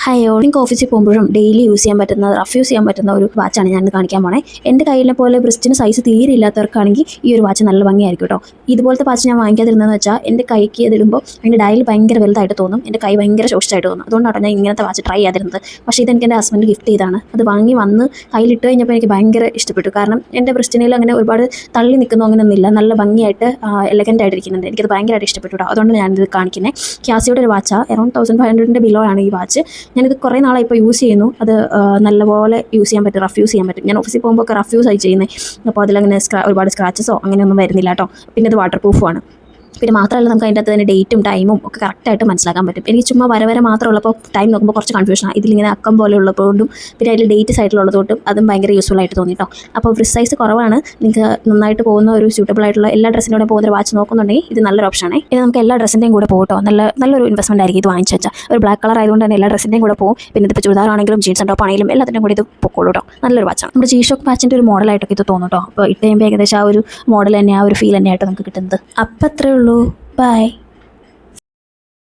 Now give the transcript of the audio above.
Hi നിങ്ങൾക്ക് ഓഫീസിൽ പോകുമ്പോഴും ഡെയിലി യൂസ് ചെയ്യാൻ പറ്റുന്ന റഫ് യൂസ് ചെയ്യാൻ പറ്റുന്ന ഒരു വാച്ചാണ് ഞാൻ കാണിക്കാൻ പോണേ. എൻ്റെ കയ്യിലെ പോലെ ബ്രിസ്റ്റിന് സൈസ് തീരെ ഇല്ലാത്തവർക്കാണെങ്കിൽ ഈ ഒരു വാച്ച് നല്ല ഭംഗിയായിരിക്കും കേട്ടോ. ഇതുപോലത്തെ വാച്ച് ഞാൻ വാങ്ങിക്കാതിരുന്നതെന്ന് വെച്ചാൽ എൻ്റെ കൈക്ക് ഇതിടുമ്പോൾ അതിൻ്റെ ഡയൽ ഭയങ്കര വലുതായിട്ട് തോന്നും, എൻ്റെ കൈ ഭയങ്കര ശോഷിച്ചായിട്ട് തോന്നും. അതുകൊണ്ടാണ് ഞാൻ ഇങ്ങനത്തെ വാച്ച് ട്രൈ ചെയ്യാതിരുന്നത്. പക്ഷേ ഇതെനിക്ക് എൻ്റെ ഹസ്ബൻഡ് ഗിഫ്റ്റ് ചെയ്താണ്. അത് വാങ്ങി വന്ന് കയ്യിലിട്ട് കഴിഞ്ഞപ്പോൾ എനിക്ക് ഭയങ്കര ഇഷ്ടപ്പെട്ടു. കാരണം എൻ്റെ ബ്രിസ്റ്റിനിൽ അങ്ങനെ ഒരുപാട് തള്ളി നിൽക്കുന്നു അങ്ങനെയൊന്നുമില്ല, നല്ല ഭംഗിയായിട്ട് എലഗൻ്റ് ആയിട്ടിരിക്കുന്നുണ്ട്. എനിക്കത് ഭയങ്കരമായിട്ട് ഇഷ്ടപ്പെട്ടു കേട്ടോ. അതുകൊണ്ട് ഞാനിത് കാണിക്കുന്നത്. ക്യാസിയോടെ ഒരു വാച്ചാണ്, അറൗണ്ട് 1500 ബിലോ ആണ് ഈ വാച്ച്. ഞാനിത് കുറേ നാളായി ഇപ്പോൾ യൂസ് ചെയ്യുന്നു. അത് നല്ലപോലെ യൂസ് ചെയ്യാൻ പറ്റും, റഫ് യൂസ് ചെയ്യാൻ പറ്റും. ഞാൻ ഓഫീസിൽ പോകുമ്പോൾ ഒക്കെ റഫ് യൂസ് ആയി ചെയ്യുന്നത്. അപ്പോൾ അതിലങ്ങനെ ഒരുപാട് സ്ക്രാച്ചസോ അങ്ങനെയൊന്നും വരുന്നില്ല കേട്ടോ. പിന്നെ അത് വാട്ടർ പ്രൂഫുമാണ്. പിന്നെ മാത്രമല്ല നമുക്ക് അതിൻ്റെ അകത്ത് തന്നെ ഡേറ്റും ടൈമും ഒക്കെ കറക്റ്റായിട്ട് മനസ്സിലാക്കാൻ പറ്റും. എനിക്ക് ചുമ്മാ വരെ മാത്രമുള്ളപ്പോൾ ടൈം നോക്കുമ്പോൾ കുറച്ച് കൺഫ്യൂഷനാണ്. ഇതിലിങ്ങനെ അക്കം പോലെ ഉള്ളതുകൊണ്ടും പിന്നെ അതിൽ ഡേറ്റ് സൈഡിലുള്ളതുകൊണ്ടും അതും ഭയങ്കര യൂസ്ഫുൾ ആയിട്ട് തോന്നി കേട്ടോ. അപ്പോൾ ഫ്രിസ് സൈസ് കുറവാണ്, നിങ്ങൾക്ക് നന്നായിട്ട് പോകുന്ന ഒരു സ്യൂട്ടബിൾ ആയിട്ടുള്ള എല്ലാ ഡ്രസ്സിൻ്റെ കൂടെ പോകുന്ന ഒരു വാച്ച് നോക്കുന്നുണ്ടെങ്കിൽ ഇത് നല്ലൊരു ഓപ്ഷനാണ്. ഇത് നമുക്ക് എല്ലാ ഡ്രസ്സിൻ്റെയും കൂടെ പോകും കേട്ടോ. നല്ലൊരു ഇൻവെസ്റ്റ്മെൻ്റ് ആയിരിക്കും ഇത് വാങ്ങിച്ചു വെച്ചാൽ. ഒരു ബ്ലാക്ക് കളർ ആയതുകൊണ്ട് തന്നെ എല്ലാ ഡ്രസ്സിൻ്റെയും കൂടെ പോകും. പിന്നെ ഇതിപ്പോൾ ചുരിദാറാണെങ്കിലും ജീൻസ് ടോപ്പ് ആണെങ്കിലും എല്ലാത്തിനും കൂടി ഇത് പൊക്കോളൂ കേട്ടോ. നല്ലൊരു വാച്ചാണ്. നമ്മുടെ G-Shock വാച്ചിൻ്റെ ഒരു മോഡലായിട്ടൊക്കെ ഇത് തോന്നും കേട്ടോ. അപ്പോൾ ഇട്ട് കഴിയുമ്പോൾ ഏകദേശം ആ ഒരു മോഡൽ തന്നെ, ആ ഒരു ഫീൽ തന്നെയായിട്ട് നമുക്ക് കിട്ടുന്നത്. അപ്പം അത്രേ ഉള്ളൂ. Bye.